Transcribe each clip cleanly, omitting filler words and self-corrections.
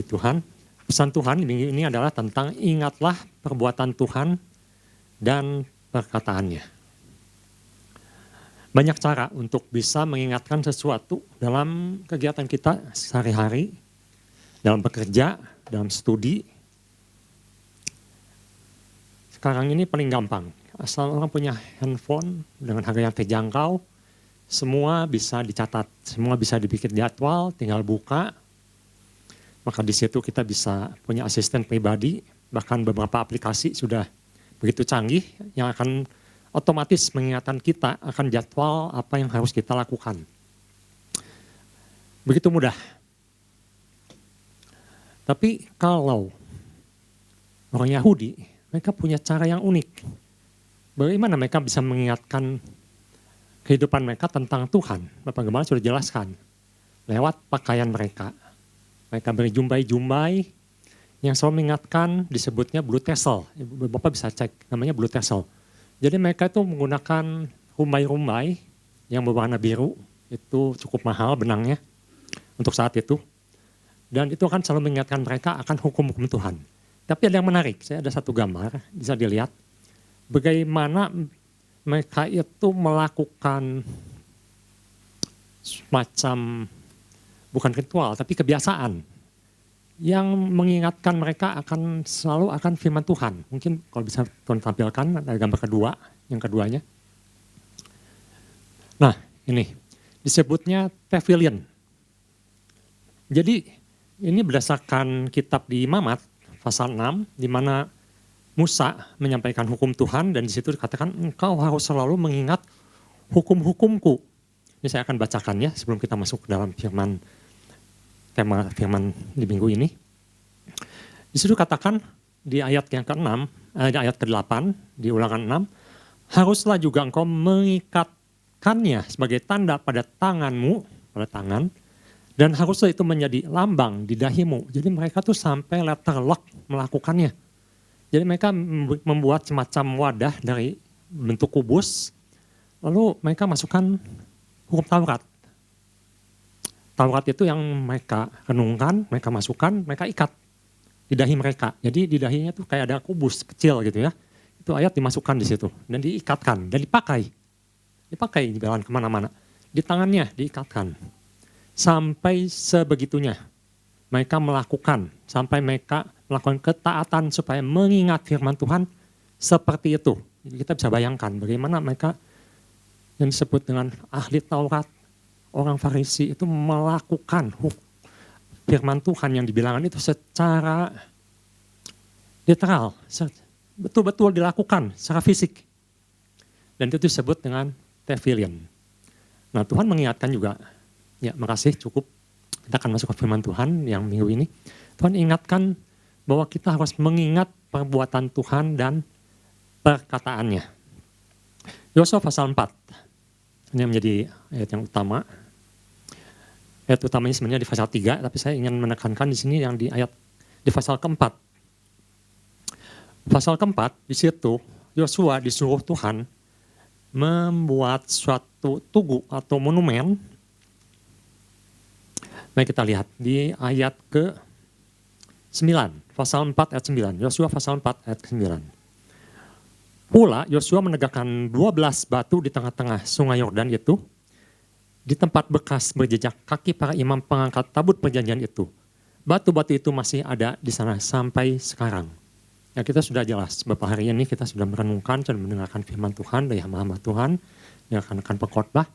Tuhan. Pesan Tuhan minggu ini adalah tentang ingatlah perbuatan Tuhan dan perkataannya. Banyak cara untuk bisa mengingatkan sesuatu dalam kegiatan kita sehari-hari, dalam bekerja, dalam studi. Sekarang ini paling gampang, asal orang punya handphone dengan harga yang terjangkau, semua bisa dicatat, semua bisa dibikin jadwal, tinggal buka. Maka di situ kita bisa punya asisten pribadi, bahkan beberapa aplikasi sudah begitu canggih yang akan otomatis mengingatkan kita akan jadwal apa yang harus kita lakukan. Begitu mudah. Tapi kalau orang Yahudi, mereka punya cara yang unik. Bagaimana mereka bisa mengingatkan kehidupan mereka tentang Tuhan? Bapak Gembala sudah jelaskan. Lewat pakaian mereka. Mereka beri jumbai-jumbai yang selalu mengingatkan, disebutnya blue tassel. Bapak bisa cek, namanya blue tassel. Jadi mereka itu menggunakan rumbai-rumbai yang berwarna biru. Itu cukup mahal benangnya untuk saat itu. Dan itu akan selalu mengingatkan mereka akan hukum-hukum Tuhan. Tapi ada yang menarik, saya ada satu gambar, bisa dilihat. Bagaimana mereka itu melakukan semacam, bukan ritual, tapi kebiasaan. Yang mengingatkan mereka akan selalu akan firman Tuhan. Mungkin kalau bisa Tuhan tampilkan, ada gambar kedua, yang keduanya. Nah ini, disebutnya Tefillin. Jadi ini berdasarkan kitab di Imamat, pasal 6, di mana Musa menyampaikan hukum Tuhan dan di situ dikatakan engkau harus selalu mengingat hukum-hukumku. Ini saya akan bacakan ya sebelum kita masuk ke dalam firman, tema firman di minggu ini. Di situ katakan di ayat yang ke-6, ayat ke-8 di Ulangan 6, haruslah juga engkau mengikatkannya sebagai tanda pada tanganmu, pada tangan, dan haruslah itu menjadi lambang di dahimu. Jadi mereka tuh sampai letter lock melakukannya. Jadi mereka membuat semacam wadah dari bentuk kubus, lalu mereka masukkan hukum Taurat. Taurat itu yang mereka renungkan, mereka masukkan, mereka ikat di dahi mereka. Jadi di dahinya tuh kayak ada kubus kecil gitu ya. Itu ayat dimasukkan di situ dan diikatkan dan dipakai. Dipakai di jalan kemana-mana. Di tangannya diikatkan. Sampai sebegitunya mereka melakukan, sampai mereka melakukan ketaatan supaya mengingat firman Tuhan seperti itu. Jadi kita bisa bayangkan bagaimana mereka yang disebut dengan ahli Taurat, orang Farisi itu melakukan firman Tuhan yang dibilangkan itu secara literal, betul-betul dilakukan secara fisik. Dan itu disebut dengan Tefillin. Nah Tuhan mengingatkan juga, ya makasih cukup, kita akan masuk ke firman Tuhan yang minggu ini. Tuhan ingatkan bahwa kita harus mengingat perbuatan Tuhan dan perkataannya. Yosua pasal 4, ini menjadi ayat yang utama. Ayat utamanya sebenarnya di pasal 3, tapi saya ingin menekankan di sini yang di ayat di pasal keempat. Pasal keempat, di situ Yosua disuruh Tuhan membuat suatu tugu atau monumen. Mari kita lihat di ayat ke-9, pasal 4 ayat 9. Yosua pasal 4 ayat ke-9. Pula Yosua menegakkan 12 batu di tengah-tengah sungai Yordan itu, di tempat bekas berjejak kaki para imam pengangkat tabut perjanjian itu. Batu-batu itu masih ada di sana sampai sekarang. Ya kita sudah jelas, beberapa hari ini kita sudah merenungkan dan mendengarkan firman Tuhan dari hamba-hamba Tuhan, yang akan pengkhotbah.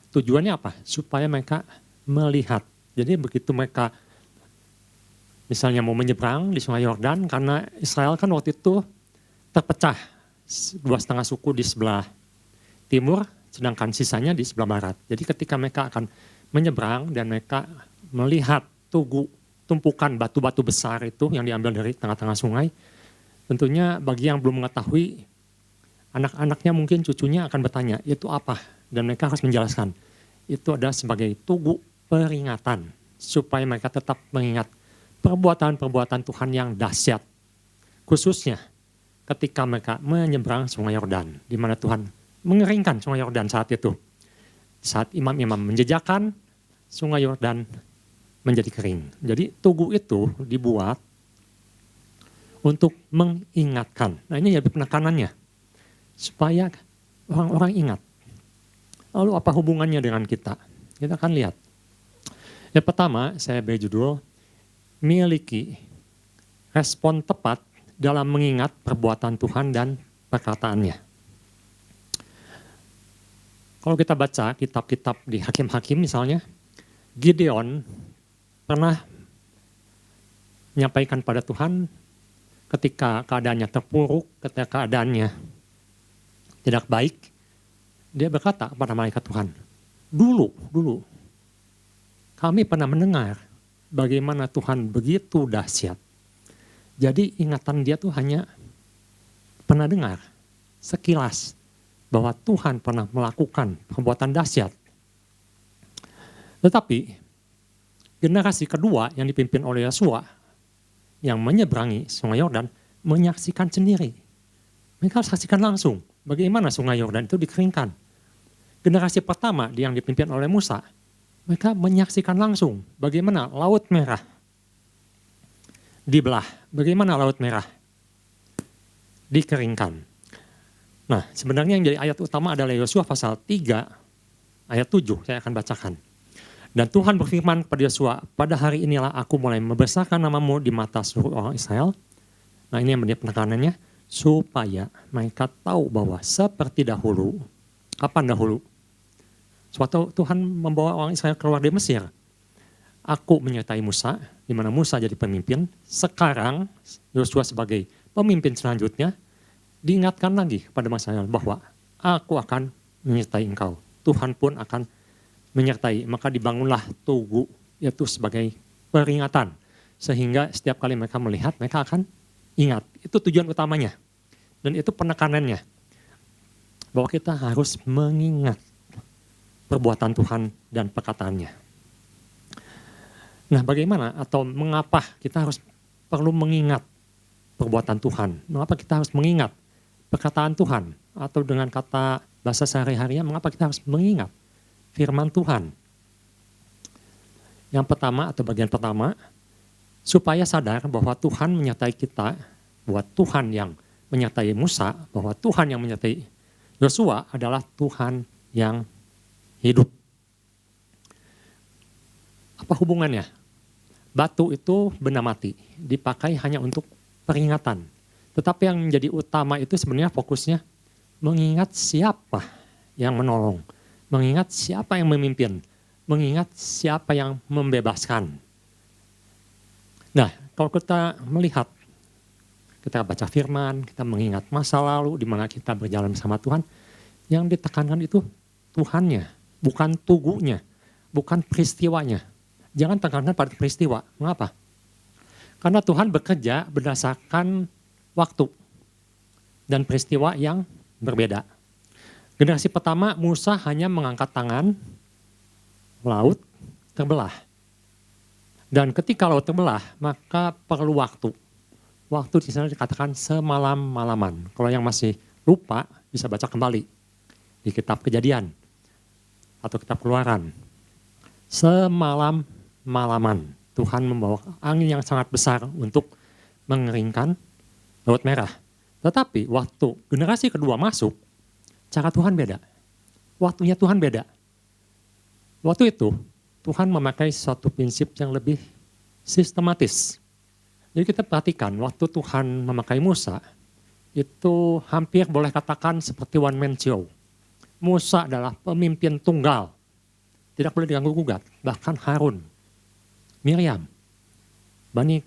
Tujuannya apa? Supaya mereka melihat. Jadi begitu mereka misalnya mau menyeberang di sungai Yordan, karena Israel kan waktu itu terpecah 2,5 suku di sebelah timur, sedangkan sisanya di sebelah barat. Jadi ketika mereka akan menyeberang dan mereka melihat tumpukan batu-batu besar itu yang diambil dari tengah-tengah sungai, tentunya bagi yang belum mengetahui, anak-anaknya mungkin cucunya akan bertanya, itu apa? Dan mereka harus menjelaskan, itu adalah sebagai tugu peringatan, supaya mereka tetap mengingat perbuatan-perbuatan Tuhan yang dahsyat. Khususnya ketika mereka menyeberang sungai Yordan, di mana Tuhan mengeringkan sungai Yordan saat itu. Saat imam-imam menjejakkan sungai Yordan menjadi kering. Jadi tugu itu dibuat untuk mengingatkan. Nah ini jadi penekanannya, supaya orang-orang ingat. Lalu apa hubungannya dengan kita? Kita akan lihat. Yang pertama saya beri judul, miliki respon tepat dalam mengingat perbuatan Tuhan dan perkataannya. Kalau kita baca kitab-kitab di Hakim-Hakim misalnya, Gideon pernah menyampaikan pada Tuhan ketika keadaannya terpuruk, ketika keadaannya tidak baik, dia berkata kepada malaikat Tuhan, dulu kami pernah mendengar bagaimana Tuhan begitu dahsyat. Jadi ingatan dia tuh hanya pernah dengar sekilas bahwa Tuhan pernah melakukan perbuatan dahsyat. Tetapi generasi kedua yang dipimpin oleh Yosua yang menyeberangi Sungai Yordan menyaksikan sendiri. Mereka saksikan langsung bagaimana Sungai Yordan itu dikeringkan. Generasi pertama yang dipimpin oleh Musa, mereka menyaksikan langsung bagaimana Laut Merah dibelah, bagaimana Laut Merah dikeringkan. Nah, sebenarnya yang jadi ayat utama adalah Yosua pasal 3 ayat 7, saya akan bacakan. Dan Tuhan berfirman kepada Yosua, pada hari inilah aku mulai membesarkan namamu di mata seluruh orang Israel. Nah ini yang menjadi penekanannya, supaya mereka tahu bahwa seperti dahulu, kapan dahulu? Suatu Tuhan membawa orang Israel keluar dari Mesir. Aku menyertai Musa, di mana Musa jadi pemimpin. Sekarang Yosua sebagai pemimpin selanjutnya, diingatkan lagi kepada Israel bahwa aku akan menyertai engkau. Tuhan pun akan menyertai, maka dibangunlah tugu, yaitu sebagai peringatan. Sehingga setiap kali mereka melihat, mereka akan ingat. Itu tujuan utamanya. Dan itu penekanannya. Bahwa kita harus mengingat perbuatan Tuhan dan perkataannya. Nah bagaimana atau mengapa kita harus perlu mengingat perbuatan Tuhan? Mengapa kita harus mengingat perkataan Tuhan? Atau dengan kata bahasa sehari-harinya, mengapa kita harus mengingat firman Tuhan? Yang pertama atau bagian pertama, supaya sadar bahwa Tuhan menyertai kita, bahwa Tuhan yang menyertai Musa, bahwa Tuhan yang menyertai Yosua adalah Tuhan yang hidup. Apa hubungannya? Batu itu benda mati, dipakai hanya untuk peringatan. Tetapi yang menjadi utama itu sebenarnya fokusnya mengingat siapa yang menolong, mengingat siapa yang memimpin, mengingat siapa yang membebaskan. Nah, kalau kita melihat, kita baca firman, kita mengingat masa lalu di mana kita berjalan bersama Tuhan, yang ditekankan itu Tuhannya, bukan tugunya, bukan peristiwanya. Jangan tekankan pada peristiwa. Mengapa? Karena Tuhan bekerja berdasarkan waktu dan peristiwa yang berbeda. Generasi pertama Musa hanya mengangkat tangan, laut terbelah. Dan ketika laut terbelah, maka perlu waktu. Waktu di sana dikatakan semalam-malaman. Kalau yang masih lupa bisa baca kembali di kitab Kejadian atau kitab Keluaran. Semalam-malaman Tuhan membawa angin yang sangat besar untuk mengeringkan Laut Merah. Tetapi waktu generasi kedua masuk, cara Tuhan beda. Waktunya Tuhan beda. Waktu itu Tuhan memakai suatu prinsip yang lebih sistematis. Jadi kita perhatikan waktu Tuhan memakai Musa, itu hampir boleh katakan seperti one man show. Musa adalah pemimpin tunggal, tidak boleh diganggu gugat. Bahkan Harun, Miriam, Bani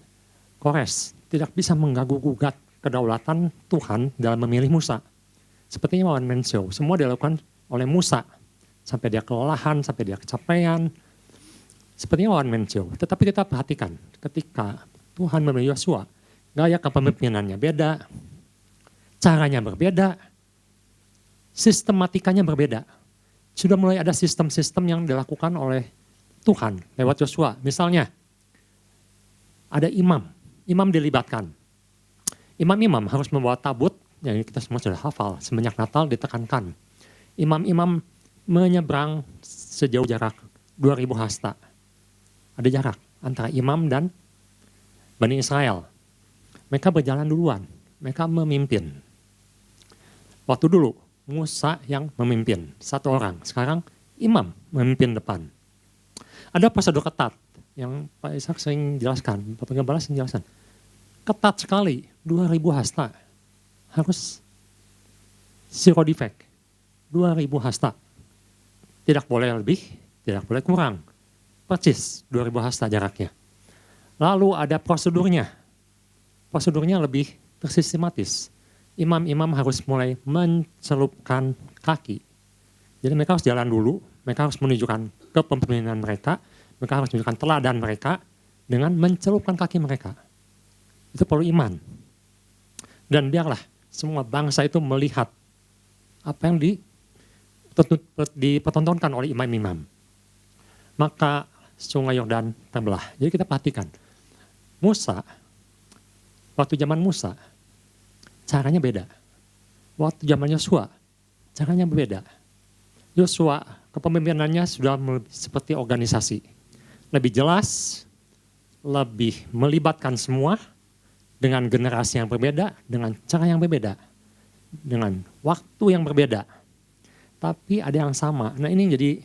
Kores tidak bisa mengganggu gugat kedaulatan Tuhan dalam memilih Musa. Sepertinya one man show, semua dilakukan oleh Musa. Sampai dia kelelahan, sampai dia kecapean. Sepertinya one man show. Tetapi kita perhatikan ketika Tuhan memilih Yosua, gaya kepemimpinannya beda, caranya berbeda, sistematikanya berbeda. Sudah mulai ada sistem-sistem yang dilakukan oleh Tuhan lewat Yosua. Misalnya, ada imam dilibatkan. Imam-imam harus membawa tabut, yang kita semua sudah hafal, semenjak Natal ditekankan. Imam-imam menyeberang sejauh jarak 2000 hasta. Ada jarak. antara imam dan Bani Israel. Mereka berjalan duluan, mereka memimpin. Waktu dulu Musa yang memimpin, satu orang. Sekarang imam memimpin depan. Ada prosedur ketat yang Pak Ishak sering jelaskan, Pak Penggembala sering jelaskan. Ketat sekali, 2000 hasta. Harus zero defect, 2000 hasta. Tidak boleh lebih, tidak boleh kurang. Persis 2000 hasta jaraknya. Lalu ada prosedurnya. Prosedurnya lebih tersistematis. Imam-imam harus mulai mencelupkan kaki. Jadi mereka harus jalan dulu, mereka harus menunjukkan kepemimpinan mereka, mereka harus menunjukkan teladan mereka dengan mencelupkan kaki mereka. Itu perlu iman. Dan biarlah semua bangsa itu melihat apa yang dipertontonkan oleh imam-imam. Maka sungai Yordan terbelah. Jadi kita perhatikan, Musa, waktu zaman Musa, caranya beda. Waktu zaman Yosua, caranya berbeda. Yosua, kepemimpinannya sudah seperti organisasi. Lebih jelas, lebih melibatkan semua dengan generasi yang berbeda, dengan cara yang berbeda, dengan waktu yang berbeda. Tapi ada yang sama. Nah ini jadi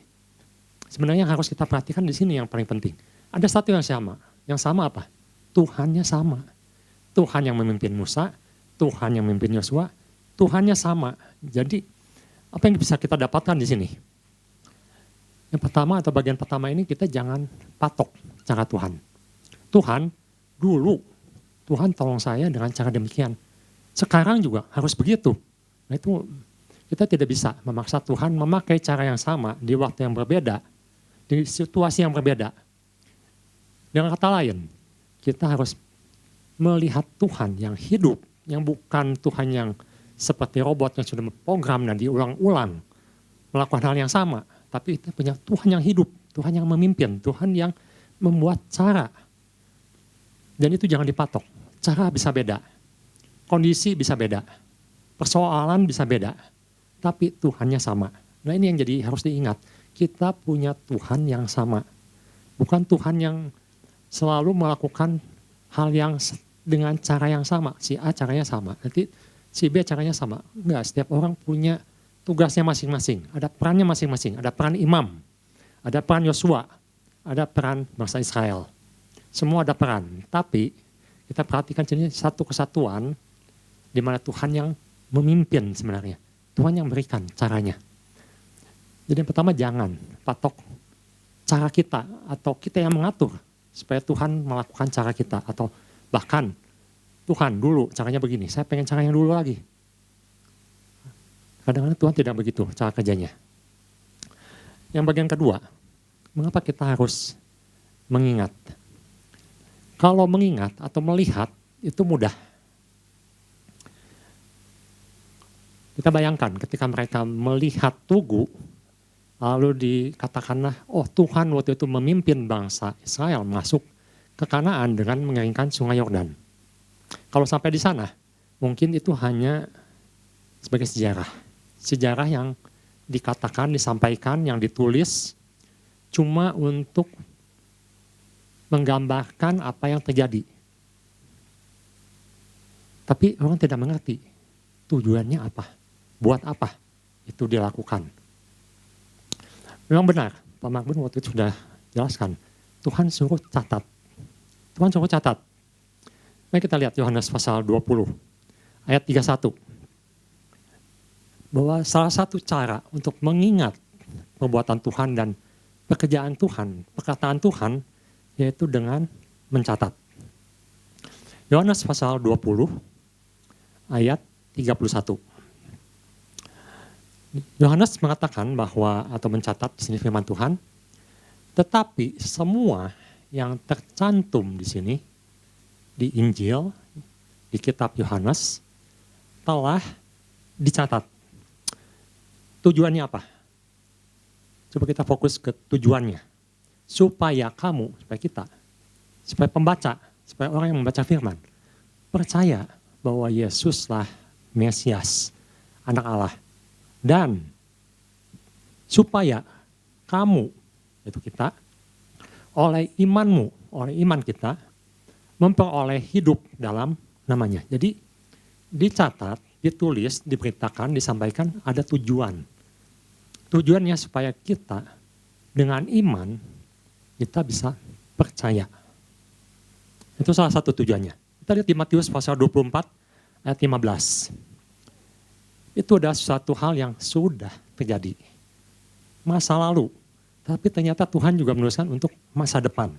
sebenarnya harus kita perhatikan di sini yang paling penting. Ada satu yang sama. Yang sama apa? Tuhannya sama. Tuhan yang memimpin Musa, Tuhan yang memimpin Yosua, Tuhannya sama. Jadi apa yang bisa kita dapatkan di sini? Yang pertama atau bagian pertama ini kita jangan patok cara Tuhan. Tuhan dulu, Tuhan tolong saya dengan cara demikian. Sekarang juga harus begitu. Nah itu kita tidak bisa memaksa Tuhan memakai cara yang sama di waktu yang berbeda, di situasi yang berbeda. Dengan kata lain, kita harus melihat Tuhan yang hidup, yang bukan Tuhan yang seperti robot yang sudah program dan diulang-ulang melakukan hal yang sama. Tapi kita punya Tuhan yang hidup, Tuhan yang memimpin, Tuhan yang membuat cara. Dan itu jangan dipatok. Cara bisa beda, kondisi bisa beda, persoalan bisa beda. Tapi Tuhannya sama. Nah ini yang jadi harus diingat. Kita punya Tuhan yang sama. Bukan Tuhan yang selalu melakukan hal yang dengan cara yang sama. Si A caranya sama, nanti si B caranya sama. Enggak, setiap orang punya tugasnya masing-masing. Ada perannya masing-masing. Ada peran imam, ada peran Yosua, ada peran bangsa Israel. Semua ada peran. Tapi kita perhatikan jenis satu kesatuan di mana Tuhan yang memimpin sebenarnya. Tuhan yang berikan caranya. Jadi yang pertama jangan patok cara kita atau kita yang mengatur supaya Tuhan melakukan cara kita atau bahkan Tuhan dulu caranya begini, saya pengen caranya dulu lagi. Kadang-kadang Tuhan tidak begitu cara kerjanya. Yang bagian kedua, mengapa kita harus mengingat? Kalau mengingat atau melihat itu mudah. Kita bayangkan ketika mereka melihat Tugu, lalu dikatakanlah, oh Tuhan waktu itu memimpin bangsa Israel masuk ke Kanaan dengan mengeringkan sungai Yordan. Kalau sampai di sana, mungkin itu hanya sebagai sejarah. Sejarah yang dikatakan, disampaikan, yang ditulis, cuma untuk menggambarkan apa yang terjadi. Tapi orang tidak mengerti tujuannya apa. Buat apa itu dilakukan. Memang benar, Pak Marbun waktu itu sudah jelaskan. Tuhan suruh catat. Tuhan suruh catat. Mari kita lihat Yohanes pasal 20, ayat 31. Bahwa salah satu cara untuk mengingat perbuatan Tuhan dan pekerjaan Tuhan, perkataan Tuhan, yaitu dengan mencatat. Yohanes pasal 20, ayat 31. Yohanes mengatakan bahwa atau mencatat di sini firman Tuhan, tetapi semua yang tercantum di sini di Injil, di kitab Yohanes telah dicatat. Tujuannya apa? Coba kita fokus ke tujuannya. Supaya kamu, supaya kita, supaya pembaca, supaya orang yang membaca firman percaya bahwa Yesuslah Mesias, anak Allah. Dan supaya kamu, yaitu kita, oleh imanmu, oleh iman kita memperoleh hidup dalam namanya. Jadi dicatat, ditulis, diberitakan, disampaikan ada tujuan. Tujuannya supaya kita dengan iman kita bisa percaya. Itu salah satu tujuannya. Kita lihat di Matius pasal 24 ayat 15. Itu adalah suatu hal yang sudah terjadi. Masa lalu. Tapi ternyata Tuhan juga menuliskan untuk masa depan.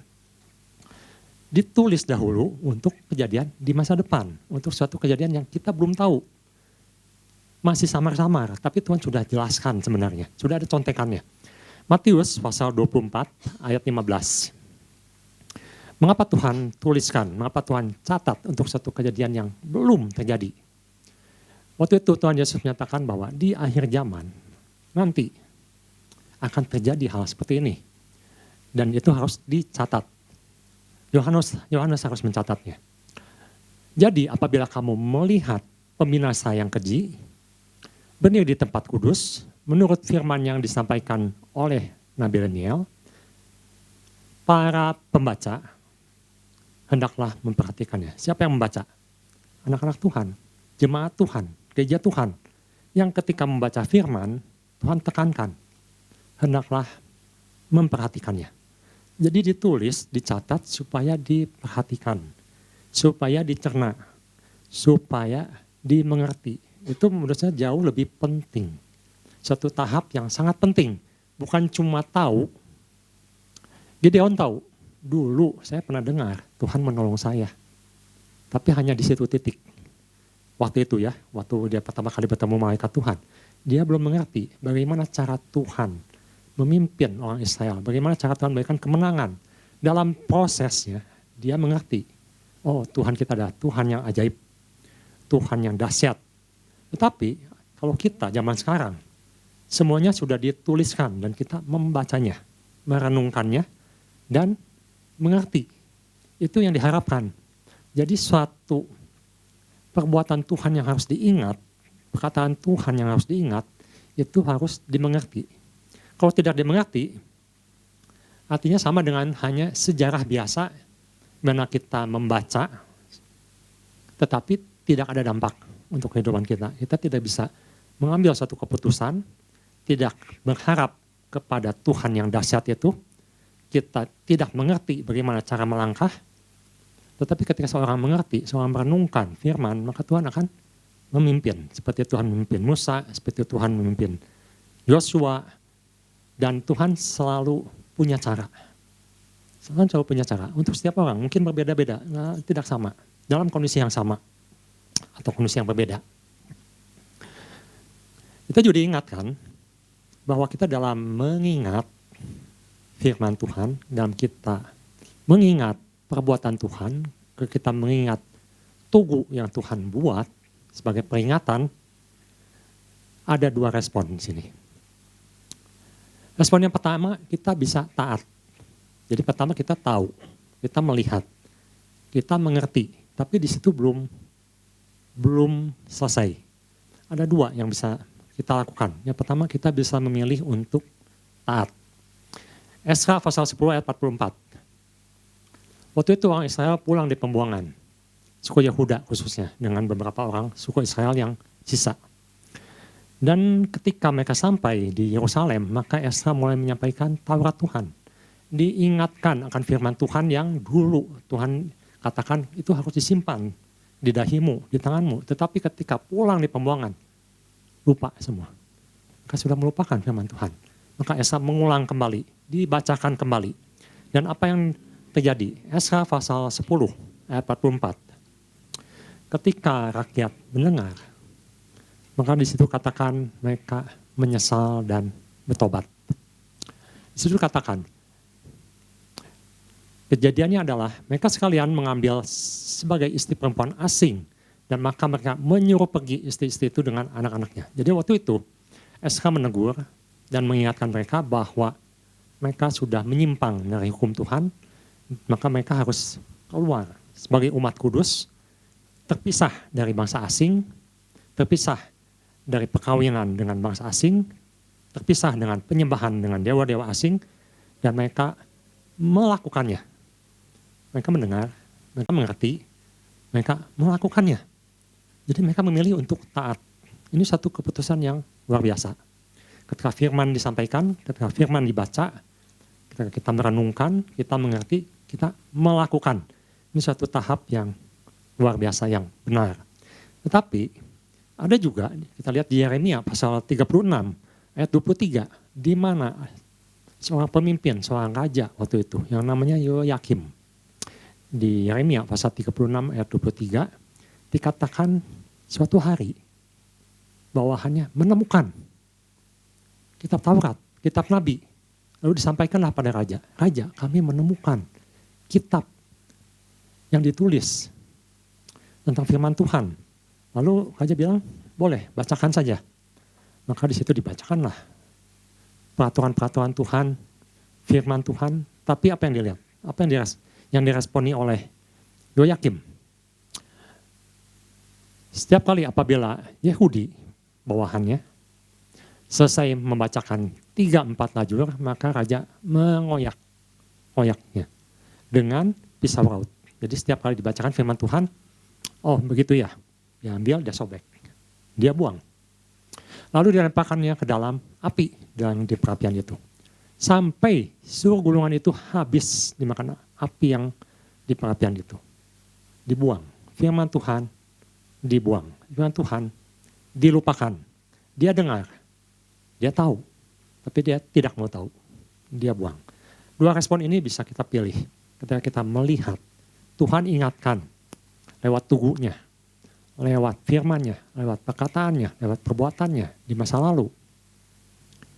Ditulis dahulu untuk kejadian di masa depan. Untuk suatu kejadian yang kita belum tahu. Masih samar-samar, tapi Tuhan sudah jelaskan sebenarnya. Sudah ada contekannya. Matius pasal 24 ayat 15. Mengapa Tuhan tuliskan, mengapa Tuhan catat untuk suatu kejadian yang belum terjadi? Waktu itu Tuhan Yesus menyatakan bahwa di akhir zaman nanti akan terjadi hal seperti ini. Dan itu harus dicatat. Yohanes harus mencatatnya. Jadi apabila kamu melihat pembinasa yang keji, berdiri di tempat kudus, menurut firman yang disampaikan oleh Nabi Daniel, para pembaca hendaklah memperhatikannya. Siapa yang membaca? Anak-anak Tuhan, jemaat Tuhan, gereja Tuhan. Yang ketika membaca firman, Tuhan tekankan, hendaklah memperhatikannya. Jadi ditulis, dicatat supaya diperhatikan, supaya dicerna, supaya dimengerti. Itu menurut saya jauh lebih penting. Satu tahap yang sangat penting, bukan cuma tahu. Gideon tahu, dulu saya pernah dengar Tuhan menolong saya. Tapi hanya di situ titik. Waktu itu ya, waktu dia pertama kali bertemu malaikat Tuhan. Dia belum mengerti bagaimana cara Tuhan memimpin orang Israel. Bagaimana cara Tuhan memberikan kemenangan. Dalam prosesnya dia mengerti. Oh Tuhan kita adalah Tuhan yang ajaib. Tuhan yang dahsyat. Tetapi kalau kita zaman sekarang, semuanya sudah dituliskan dan kita membacanya, merenungkannya, dan mengerti. Itu yang diharapkan. Jadi suatu perbuatan Tuhan yang harus diingat, perkataan Tuhan yang harus diingat, itu harus dimengerti. Kalau tidak dimengerti, artinya sama dengan hanya sejarah biasa, mana kita membaca, tetapi tidak ada dampak untuk kehidupan kita. Kita tidak bisa mengambil satu keputusan, tidak berharap kepada Tuhan yang dahsyat itu, kita tidak mengerti bagaimana cara melangkah, tetapi ketika seorang mengerti, seorang merenungkan firman, maka Tuhan akan memimpin. Seperti Tuhan memimpin Musa, seperti Tuhan memimpin Yosua, dan Tuhan selalu punya cara. Tuhan selalu punya cara. Untuk setiap orang mungkin berbeda-beda, tidak sama. Dalam kondisi yang sama atau kondisi yang berbeda. Kita juga diingatkan bahwa kita dalam mengingat firman Tuhan, dalam kita mengingat perbuatan Tuhan, kita mengingat tugu yang Tuhan buat sebagai peringatan, ada dua respon di sini. Respon yang pertama, kita bisa taat. Jadi pertama kita tahu, kita melihat, kita mengerti, tapi di situ belum selesai. Ada dua yang bisa kita lakukan. Yang pertama kita bisa memilih untuk taat. Esra pasal 10 ayat 44. Waktu itu orang Israel pulang di pembuangan, suku Yehuda khususnya, dengan beberapa orang suku Israel yang sisa. Dan ketika mereka sampai di Yerusalem, maka Esra mulai menyampaikan Taurat Tuhan. Diingatkan akan firman Tuhan yang dulu Tuhan katakan itu harus disimpan di dahimu, di tanganmu. Tetapi ketika pulang di pembuangan, lupa semua. Mereka sudah melupakan firman Tuhan. Maka Esra mengulang kembali, dibacakan kembali. Dan apa yang terjadi? Esra pasal 10 ayat 44. Ketika rakyat mendengar, maka di situ katakan mereka menyesal dan bertobat. Di situ katakan, kejadiannya adalah mereka sekalian mengambil sebagai istri perempuan asing dan maka mereka menyuruh pergi istri-istri itu dengan anak-anaknya. Jadi waktu itu Esra menegur dan mengingatkan mereka bahwa mereka sudah menyimpang dari hukum Tuhan, maka mereka harus keluar sebagai umat kudus, terpisah dari bangsa asing, terpisah dari perkawinan dengan bangsa asing, terpisah dengan penyembahan dengan dewa-dewa asing, dan mereka melakukannya. mereka mendengar, mereka mengerti, mereka melakukannya. Jadi mereka memilih untuk taat. Ini satu keputusan yang luar biasa. Ketika firman disampaikan, ketika firman dibaca, ketika kita merenungkan, kita mengerti, kita melakukan. Ini suatu tahap yang luar biasa, yang benar. Tetapi ada juga, kita lihat di Yeremia pasal 36 ayat 23, di mana seorang pemimpin, seorang raja waktu itu yang namanya Yoyakim. Di Yeremia pasal 36 ayat 23 dikatakan suatu hari bawahannya menemukan kitab Taurat, kitab Nabi. Lalu disampaikanlah pada raja, "Raja, kami menemukan kitab yang ditulis tentang firman Tuhan." Lalu raja bilang, "Boleh, bacakan saja." Maka di situ dibacakanlah peraturan-peraturan Tuhan, firman Tuhan. Tapi apa yang dilihat? Apa yang diresponi oleh Yoyakim? Setiap kali apabila Yehudi, bawahannya, selesai membacakan 3-4 lajur, maka raja mengoyak-oyaknya dengan pisau raut. Jadi setiap kali dibacakan firman Tuhan, oh begitu ya, dia ambil, dia sobek, dia buang. Lalu dilemparkannya ke dalam api dan di perapian itu. Sampai seluruh gulungan itu habis dimakan api yang di perapian itu. Dibuang. Firman Tuhan dibuang. Firman Tuhan dilupakan. Dia dengar. Dia tahu. Tapi dia tidak mau tahu. Dia buang. Dua respon ini bisa kita pilih. Ketika kita melihat Tuhan ingatkan lewat tuguhnya, lewat firman-Nya, lewat perkataannya, lewat perbuatannya di masa lalu.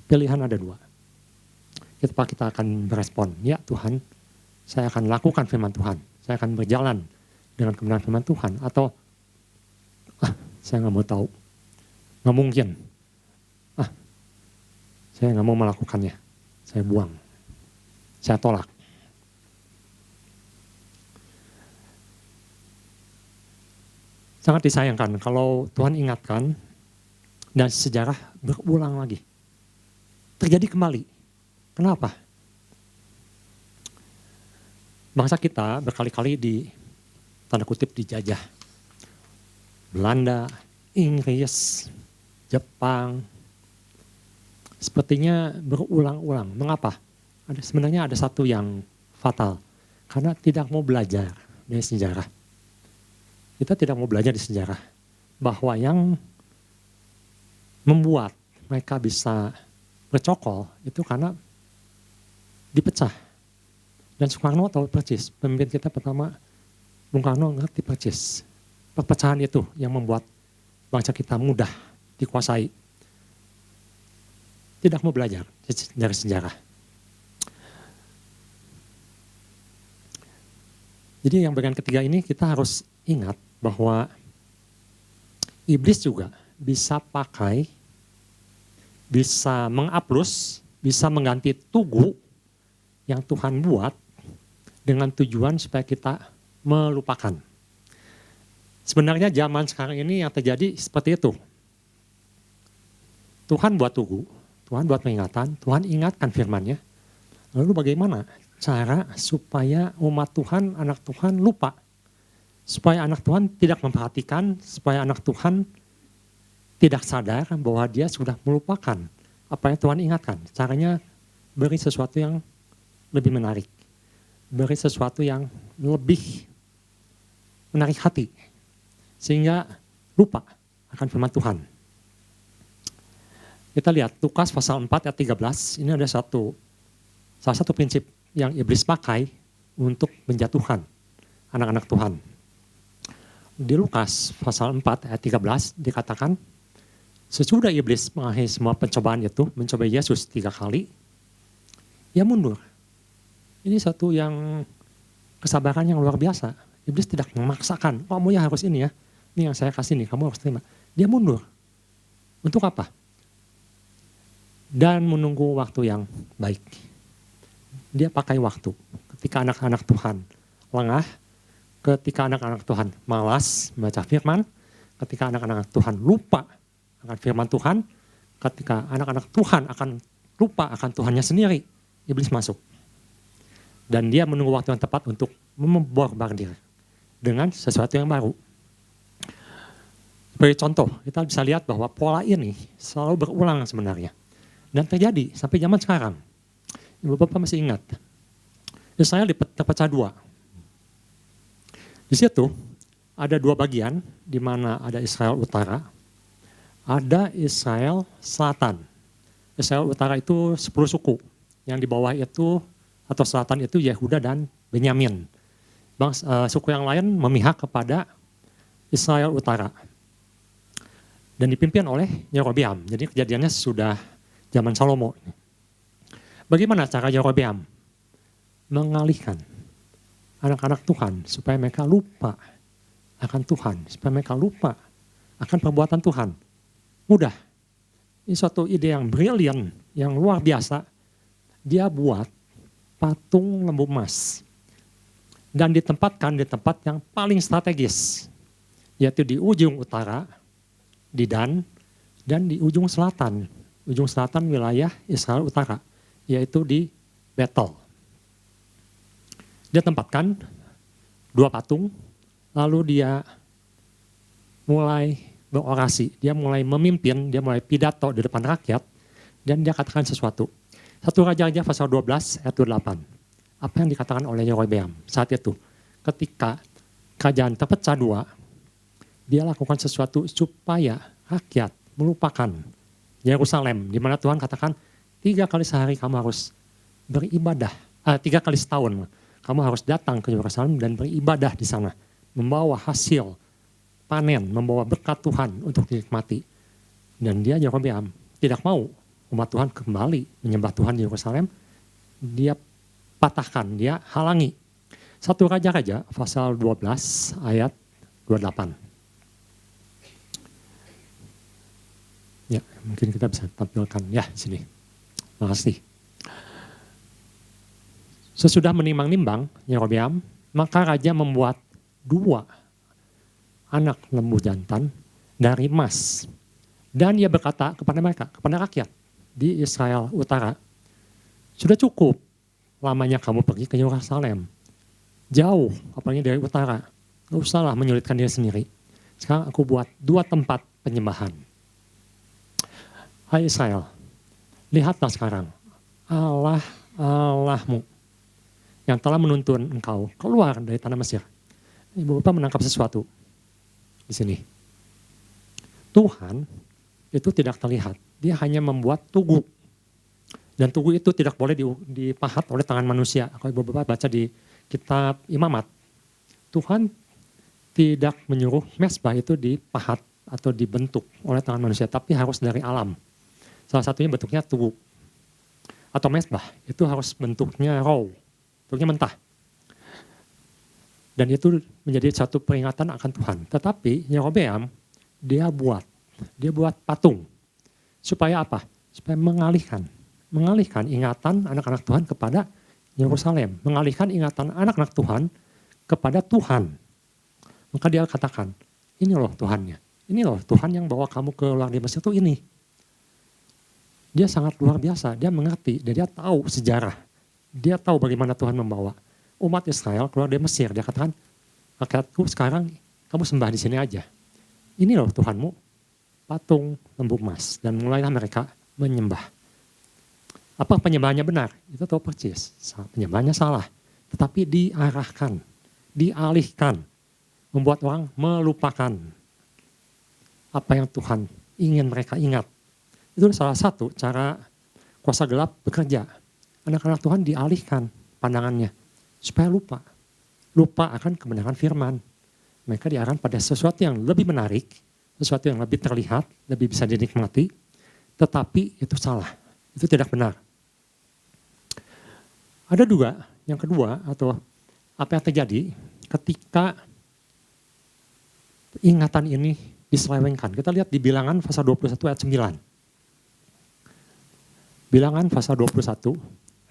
Pilihan ada dua. Kita akan berespon, ya Tuhan, saya akan lakukan firman Tuhan. Saya akan berjalan dengan kebenaran firman Tuhan. Atau, saya nggak mau tahu. Nggak mungkin. Saya nggak mau melakukannya. Saya buang. Saya tolak. Sangat disayangkan kalau Tuhan ingatkan dan sejarah berulang lagi. Terjadi kembali. Kenapa? Bangsa kita berkali-kali tanda kutip dijajah. Belanda, Inggris, Jepang. Sepertinya berulang-ulang. Mengapa? Sebenarnya ada satu yang fatal. Karena tidak mau belajar dari sejarah. Kita tidak mau belajar di sejarah bahwa yang membuat mereka bisa bercokol itu karena dipecah. Dan Soekarno tahu persis, pemimpin kita pertama, Bung Karno ngerti persis. Perpecahan itu yang membuat bangsa kita mudah dikuasai. Tidak mau belajar dari sejarah. Jadi yang bagian ketiga ini kita harus ingat bahwa iblis juga bisa pakai, bisa mengaplus, bisa mengganti tugu yang Tuhan buat dengan tujuan supaya kita melupakan. Sebenarnya zaman sekarang ini yang terjadi seperti itu. Tuhan buat tugu, Tuhan buat peringatan, Tuhan ingatkan firman-Nya. Lalu bagaimana cara supaya umat Tuhan, anak Tuhan lupa? Supaya anak Tuhan tidak memperhatikan, supaya anak Tuhan tidak sadar bahwa dia sudah melupakan apa yang Tuhan ingatkan. Caranya beri sesuatu yang lebih menarik. Beri sesuatu yang lebih menarik hati. Sehingga lupa akan firman Tuhan. Kita lihat Lukas pasal 4 ayat 13, ini ada salah satu prinsip yang iblis pakai untuk menjatuhkan anak-anak Tuhan. Di Lukas pasal 4 ayat 13 dikatakan, sesudah iblis mengakhiri semua pencobaan itu, mencoba Yesus 3 kali, ia mundur. Ini satu yang kesabaran yang luar biasa. Iblis tidak memaksakan, kamu ya harus ini ya, ini yang saya kasih nih, kamu harus terima. Dia mundur. Untuk apa? Dan menunggu waktu yang baik. Dia pakai waktu. Ketika anak-anak Tuhan lengah, ketika anak-anak Tuhan malas membaca firman, ketika anak-anak Tuhan lupa akan firman Tuhan, ketika anak-anak Tuhan akan lupa akan Tuhannya sendiri, iblis masuk. Dan dia menunggu waktu yang tepat untuk membombardir dengan sesuatu yang baru. Sebagai contoh, kita bisa lihat bahwa pola ini selalu berulang sebenarnya. Dan terjadi sampai zaman sekarang. Bapak masih ingat, Israel terpecah dua. Di situ ada dua bagian, di mana ada Israel Utara, ada Israel Selatan. Israel Utara itu 10 suku, yang di bawah itu atau selatan itu Yehuda dan Benyamin. Suku yang lain memihak kepada Israel Utara. Dan dipimpin oleh Yerobeam. Jadi kejadiannya sudah zaman Salomo. Bagaimana cara Yerobeam mengalihkan anak-anak Tuhan supaya mereka lupa akan Tuhan, supaya mereka lupa akan perbuatan Tuhan? Mudah. Ini suatu ide yang brilian, yang luar biasa. Dia buat patung lembu emas dan ditempatkan di tempat yang paling strategis, yaitu di ujung utara, di Dan, dan di ujung selatan wilayah Israel Utara, yaitu di Betel. Dia tempatkan dua patung, lalu dia mulai berorasi, dia mulai memimpin, dia mulai pidato di depan rakyat, dan dia katakan sesuatu. 1 Raja-Raja pasal 12 ayat 28. Apa yang dikatakan oleh Yerobeam saat itu? Ketika kerajaan terpecah dua, dia lakukan sesuatu supaya rakyat melupakan Yerusalem, di mana Tuhan katakan 3 kali sehari kamu harus beribadah, 3 kali setahun kamu harus datang ke Yerusalem dan beribadah di sana, membawa hasil panen, membawa berkat Tuhan untuk dinikmati. Dan dia Yerobeam tidak mau umat Tuhan kembali menyembah Tuhan di Yerusalem, dia patahkan, dia halangi. 1 Raja-Raja pasal 12 ayat 28. Ya, mungkin kita bisa tampilkan ya sini. Makasih. Sesudah menimbang-nimbang Yerobeam, maka raja membuat 2 anak lembu jantan dari emas. Dan ia berkata kepada mereka, kepada rakyat di Israel Utara, sudah cukup lamanya kamu pergi ke Yerusalem. Jauh, apalagi dari utara. Gak usahlah menyulitkan diri sendiri. Sekarang aku buat 2 tempat penyembahan. Hai Israel, lihatlah sekarang Allahmu yang telah menuntun engkau keluar dari tanah Mesir. Ibu Bapak menangkap sesuatu di sini. Tuhan itu tidak terlihat, dia hanya membuat tugu. Dan tugu itu tidak boleh dipahat oleh tangan manusia. Kalau Ibu Bapak baca di kitab Imamat, Tuhan tidak menyuruh mesbah itu dipahat atau dibentuk oleh tangan manusia, tapi harus dari alam. Salah satunya bentuknya tugu. Atau mesbah, itu harus bentuknya raw, bentuknya mentah. Dan itu menjadi satu peringatan akan Tuhan. Tetapi Yerobeam, dia buat patung. Supaya apa? Supaya mengalihkan ingatan anak-anak Tuhan kepada Yerusalem. Mengalihkan ingatan anak-anak Tuhan kepada Tuhan. Maka dia katakan, ini loh Tuhannya. Ini loh Tuhan yang bawa kamu keluar dari Mesir itu ini. Dia sangat luar biasa, dia mengerti, dan dia tahu sejarah. Dia tahu bagaimana Tuhan membawa umat Israel keluar dari Mesir. Dia katakan, rakyatku sekarang kamu sembah di sini aja. Ini loh Tuhanmu, patung lembu emas. Dan mulailah mereka menyembah. Apa penyembahannya benar? Itu tahu persis. Penyembahannya salah. Tetapi diarahkan, dialihkan. Membuat orang melupakan apa yang Tuhan ingin mereka ingat. Itu salah satu cara kuasa gelap bekerja. Anak-anak Tuhan dialihkan pandangannya supaya lupa akan kebenaran firman. Mereka diarahkan pada sesuatu yang lebih menarik, sesuatu yang lebih terlihat, lebih bisa dinikmati, tetapi itu salah, itu tidak benar. Ada juga, yang kedua, atau apa yang terjadi ketika ingatan ini diselewengkan. Kita lihat di Bilangan pasal 21 ayat 9. Bilangan pasal 21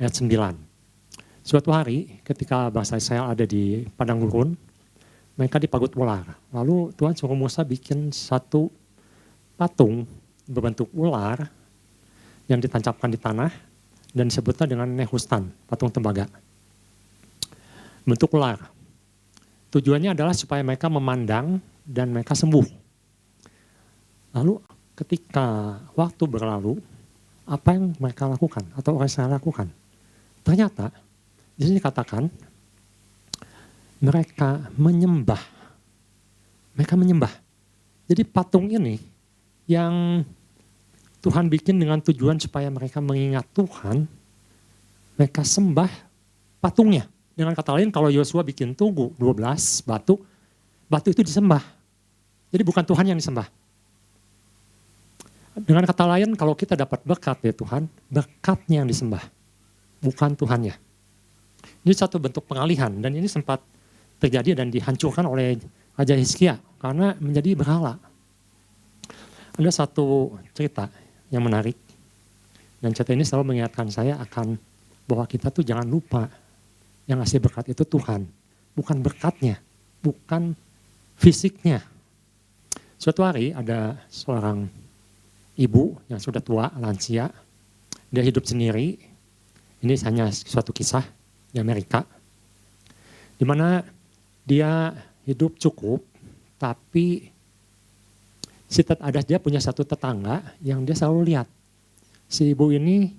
ayat 9. Suatu hari ketika bangsa Israel ada di padang gurun, mereka dipagut ular. Lalu Tuhan suruh Musa bikin satu patung berbentuk ular yang ditancapkan di tanah dan disebutnya dengan Nehustan, patung tembaga. Bentuk ular. Tujuannya adalah supaya mereka memandang dan mereka sembuh. Lalu ketika waktu berlalu, apa yang mereka lakukan atau orang Israel lakukan? Ternyata di sini dikatakan mereka menyembah. Mereka menyembah. Jadi patung ini yang Tuhan bikin dengan tujuan supaya mereka mengingat Tuhan, mereka sembah patungnya. Dengan kata lain, kalau Yosua bikin tugu 12 batu, batu itu disembah. Jadi bukan Tuhan yang disembah. Dengan kata lain, kalau kita dapat berkat dari Tuhan, berkatnya yang disembah, bukan Tuhannya. Ini satu bentuk pengalihan, dan ini sempat terjadi dan dihancurkan oleh Raja Hizkia karena menjadi berhala. Ada satu cerita yang menarik, dan cerita ini selalu mengingatkan saya akan bahwa kita tuh jangan lupa yang ngasih berkat itu Tuhan, bukan berkatnya, bukan fisiknya. Suatu hari ada seorang ibu yang sudah tua, lansia, dia hidup sendiri. Ini hanya suatu kisah di Amerika, di mana dia hidup cukup, tapi dia punya satu tetangga yang dia selalu lihat. Si ibu ini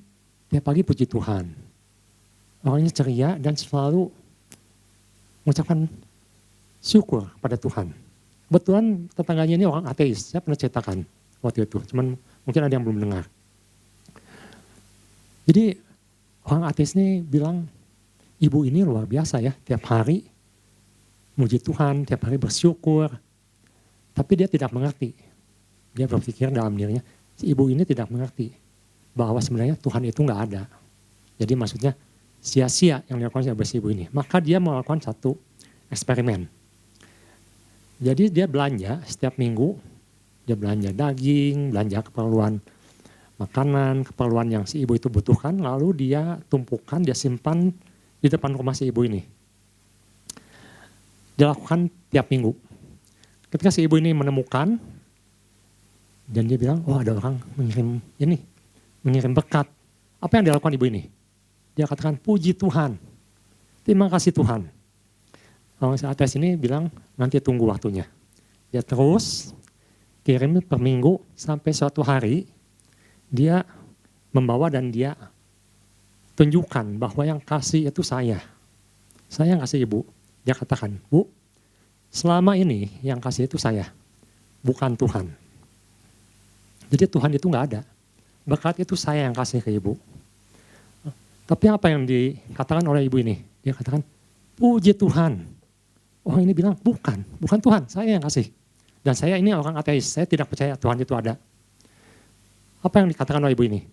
tiap pagi puji Tuhan. Orangnya ceria dan selalu mengucapkan syukur pada Tuhan. Kebetulan tetangganya ini orang ateis, saya pernah ceritakan waktu itu, cuman mungkin ada yang belum dengar. Jadi orang ateis ini bilang, ibu ini luar biasa ya, tiap hari muji Tuhan, tiap hari bersyukur, tapi dia tidak mengerti. Dia berpikir dalam dirinya, si ibu ini tidak mengerti bahwa sebenarnya Tuhan itu nggak ada. Jadi maksudnya sia-sia yang dilakukan oleh si ibu ini. Maka dia melakukan satu eksperimen. Jadi dia belanja setiap minggu, dia belanja daging, belanja keperluan makanan, keperluan yang si ibu itu butuhkan, lalu dia tumpukan, dia simpan di depan rumah si ibu ini. Dia lakukan tiap minggu. Ketika si ibu ini menemukan, dan dia bilang, oh ada orang mengirim berkat. Apa yang dilakukan ibu ini? Dia katakan, puji Tuhan, terima kasih Tuhan. Orang ateis ini bilang, nanti tunggu waktunya. Dia terus kirim per minggu sampai suatu hari, dia membawa dan dia tunjukkan bahwa yang kasih itu saya. Saya yang kasih ibu. Dia katakan, Bu, selama ini yang kasih itu saya, bukan Tuhan. Jadi Tuhan itu nggak ada. Berkat itu saya yang kasih ke ibu. Tapi apa yang dikatakan oleh ibu ini? Dia katakan, puji Tuhan. Orang ini bilang, bukan Tuhan, saya yang kasih. Dan saya ini orang ateis, saya tidak percaya Tuhan itu ada. Apa yang dikatakan oleh ibu ini?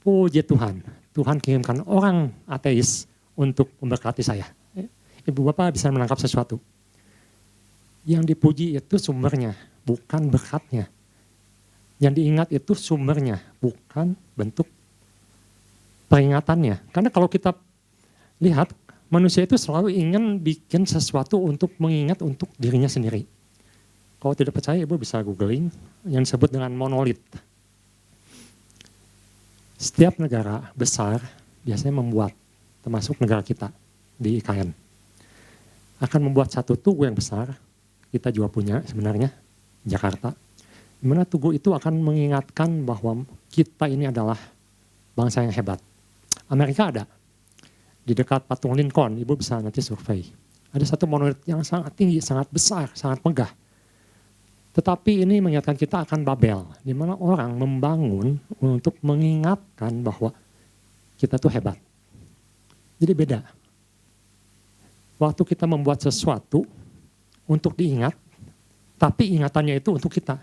Puji Tuhan, Tuhan kirimkan orang ateis untuk memberkati saya. Ibu bapak bisa menangkap sesuatu. Yang dipuji itu sumbernya, bukan berkatnya. Yang diingat itu sumbernya, bukan bentuk peringatannya. Karena kalau kita lihat, manusia itu selalu ingin bikin sesuatu untuk mengingat untuk dirinya sendiri. Kalau tidak percaya, ibu bisa googling yang disebut dengan monolit. Setiap negara besar biasanya membuat, termasuk negara kita di IKN, akan membuat satu tugu yang besar, kita juga punya sebenarnya, Jakarta, di mana tugu itu akan mengingatkan bahwa kita ini adalah bangsa yang hebat. Amerika ada, di dekat patung Lincoln, ibu bisa nanti survei. Ada satu monumen yang sangat tinggi, sangat besar, sangat megah. Tetapi ini mengingatkan kita akan Babel, di mana orang membangun untuk mengingatkan bahwa kita tuh hebat. Jadi beda. Waktu kita membuat sesuatu untuk diingat, tapi ingatannya itu untuk kita.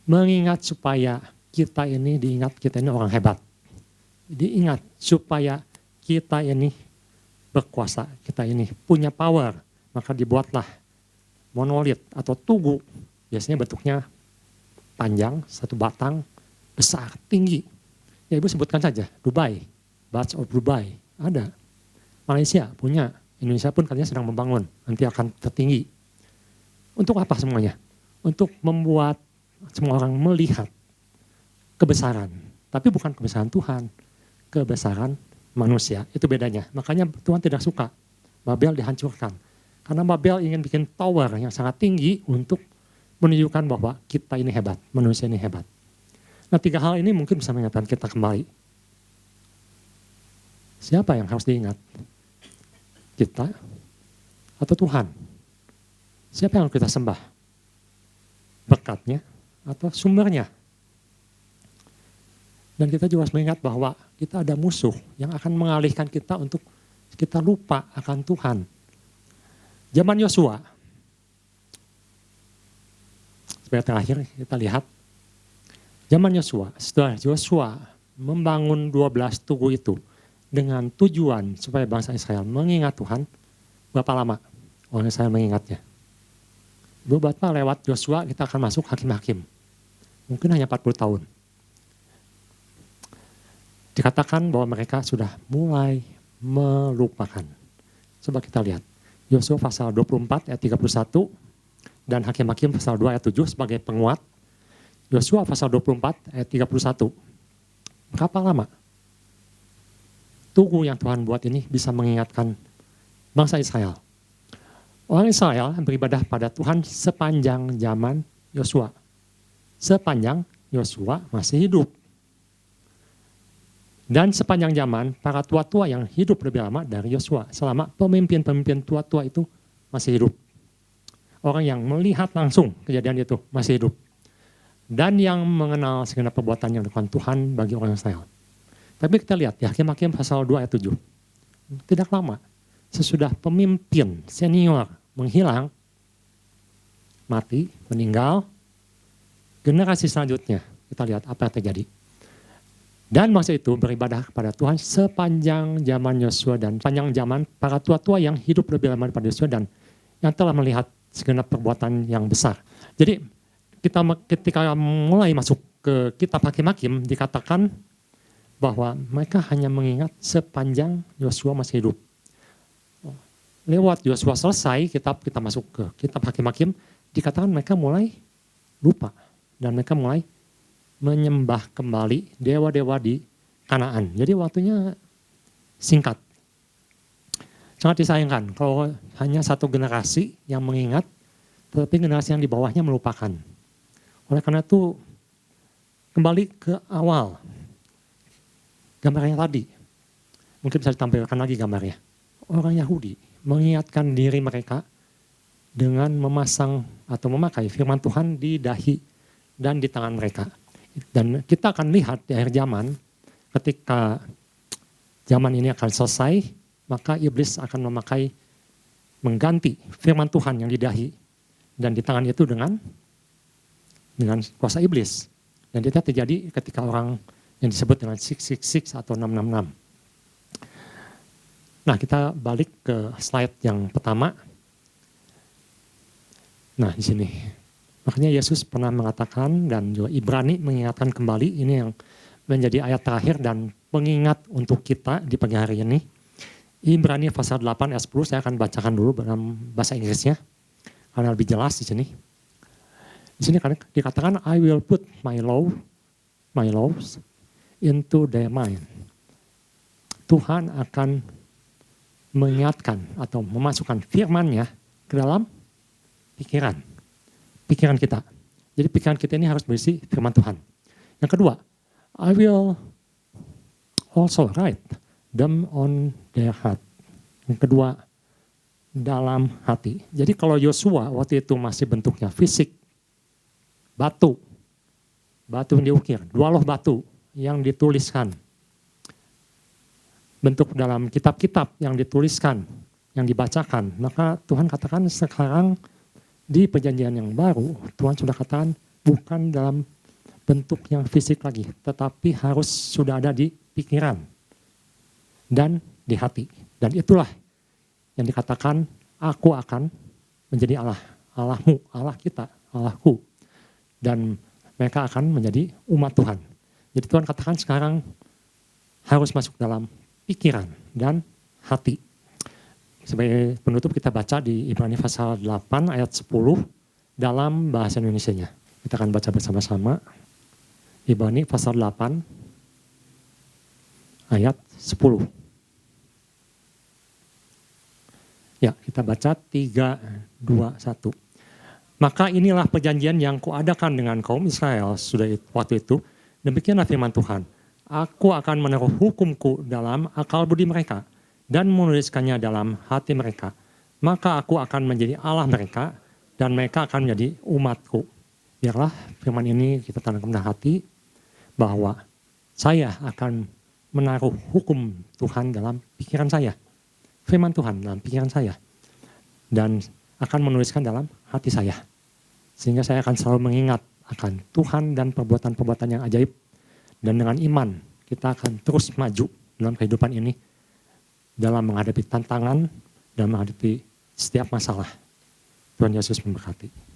Mengingat supaya kita ini diingat, kita ini orang hebat. Diingat supaya kita ini berkuasa, kita ini punya power, maka dibuatlah monolit atau tugu, biasanya bentuknya panjang, satu batang, besar, tinggi. Ya ibu sebutkan saja, Dubai, Burj of Dubai, ada. Malaysia punya, Indonesia pun katanya sedang membangun, nanti akan tertinggi. Untuk apa semuanya? Untuk membuat semua orang melihat kebesaran, tapi bukan kebesaran Tuhan, kebesaran manusia, itu bedanya. Makanya Tuhan tidak suka Babel dihancurkan. Karena Babel ingin bikin tower yang sangat tinggi untuk menunjukkan bahwa kita ini hebat, manusia ini hebat. Nah 3 hal ini mungkin bisa mengingatkan kita kembali. Siapa yang harus diingat? Kita atau Tuhan? Siapa yang kita sembah? Berkatnya atau sumbernya? Dan kita juga harus mengingat bahwa kita ada musuh yang akan mengalihkan kita untuk kita lupa akan Tuhan. Zaman Yosua, sebagai terakhir kita lihat, zaman Yosua, setelah Yosua membangun 12 tugu itu dengan tujuan supaya bangsa Israel mengingat Tuhan, berapa lama orang Israel mengingatnya? Beberapa lewat Yosua kita akan masuk hakim-hakim. Mungkin hanya 40 tahun. Dikatakan bahwa mereka sudah mulai melupakan. Coba kita lihat. Yosua pasal 24 ayat 31 dan Hakim-Hakim pasal 2 ayat 7 sebagai penguat. Yosua pasal 24 ayat 31. Berapa lama tugu yang Tuhan buat ini bisa mengingatkan bangsa Israel? Orang Israel beribadah pada Tuhan sepanjang zaman Yosua. Sepanjang Yosua masih hidup. Dan sepanjang zaman, para tua-tua yang hidup lebih lama dari Yosua. Selama pemimpin-pemimpin tua-tua itu masih hidup. Orang yang melihat langsung kejadian itu masih hidup. Dan yang mengenal segenap perbuatan yang dilakukan Tuhan bagi orang Israel. Tapi kita lihat ya, Hakim-Hakim pasal 2 ayat 7. Tidak lama, sesudah pemimpin senior menghilang, mati, meninggal, generasi selanjutnya, kita lihat apa yang terjadi. Dan masa itu beribadah kepada Tuhan sepanjang zaman Yosua dan sepanjang zaman para tua-tua yang hidup lebih lama daripada Yosua dan yang telah melihat segenap perbuatan yang besar. Jadi ketika mulai masuk ke kitab Hakim-Hakim dikatakan bahwa mereka hanya mengingat sepanjang Yosua masih hidup. Lewat Yosua selesai kita masuk ke kitab Hakim-Hakim dikatakan mereka mulai lupa dan mereka mulai menyembah kembali dewa-dewa di Kanaan. Jadi waktunya singkat. Sangat disayangkan kalau hanya satu generasi yang mengingat, tetapi generasi yang di bawahnya melupakan. Oleh karena itu, kembali ke awal. Gambarnya tadi, mungkin bisa ditampilkan lagi gambarnya. Orang Yahudi mengingatkan diri mereka dengan memasang atau memakai firman Tuhan di dahi dan di tangan mereka. Dan kita akan lihat di akhir zaman, ketika zaman ini akan selesai, maka iblis akan mengganti firman Tuhan yang di dahi dan di tangan itu dengan kuasa iblis. Dan itu terjadi ketika orang yang disebut dengan 666 atau 666. Nah, kita balik ke slide yang pertama. Nah, di sini. Makanya Yesus pernah mengatakan dan juga Ibrani mengingatkan kembali, ini yang menjadi ayat terakhir dan pengingat untuk kita di pagi hari ini. Ibrani pasal 8 ayat 10, saya akan bacakan dulu dalam bahasa Inggrisnya, karena lebih jelas di sini. Di sini dikatakan, I will put my laws into their mind. Tuhan akan mengingatkan atau memasukkan firman-Nya ke dalam pikiran kita. Jadi pikiran kita ini harus berisi firman Tuhan. Yang kedua, I will also write them on their heart. Yang kedua, dalam hati. Jadi kalau Yosua waktu itu masih bentuknya fisik, batu yang diukir, 2 loh batu yang dituliskan. Bentuk dalam kitab-kitab yang dituliskan, yang dibacakan. Maka Tuhan katakan sekarang di perjanjian yang baru, Tuhan sudah katakan bukan dalam bentuk yang fisik lagi, tetapi harus sudah ada di pikiran dan di hati. Dan itulah yang dikatakan, aku akan menjadi Allah, Allahmu, Allah kita, Allahku. Dan mereka akan menjadi umat Tuhan. Jadi Tuhan katakan sekarang harus masuk dalam pikiran dan hati. Sebagai penutup kita baca di Ibrani pasal 8 ayat 10 dalam bahasa Indonesianya. Kita akan baca bersama-sama. Ibrani pasal 8 ayat 10. Ya, kita baca 3, 2, 1. Maka inilah perjanjian yang kuadakan dengan kaum Israel waktu itu. Demikianlah firman Tuhan. Aku akan menaruh hukumku dalam akal budi mereka dan menuliskannya dalam hati mereka. Maka aku akan menjadi Allah mereka dan mereka akan menjadi umatku. Biarlah firman ini kita tanamkan dalam hati bahwa saya akan menaruh hukum Tuhan dalam pikiran saya. Firman Tuhan dalam pikiran saya. Dan akan menuliskan dalam hati saya. Sehingga saya akan selalu mengingat akan Tuhan dan perbuatan-perbuatan yang ajaib. Dan dengan iman kita akan terus maju dalam kehidupan ini. Dalam menghadapi tantangan dan menghadapi setiap masalah. Tuhan Yesus memberkati.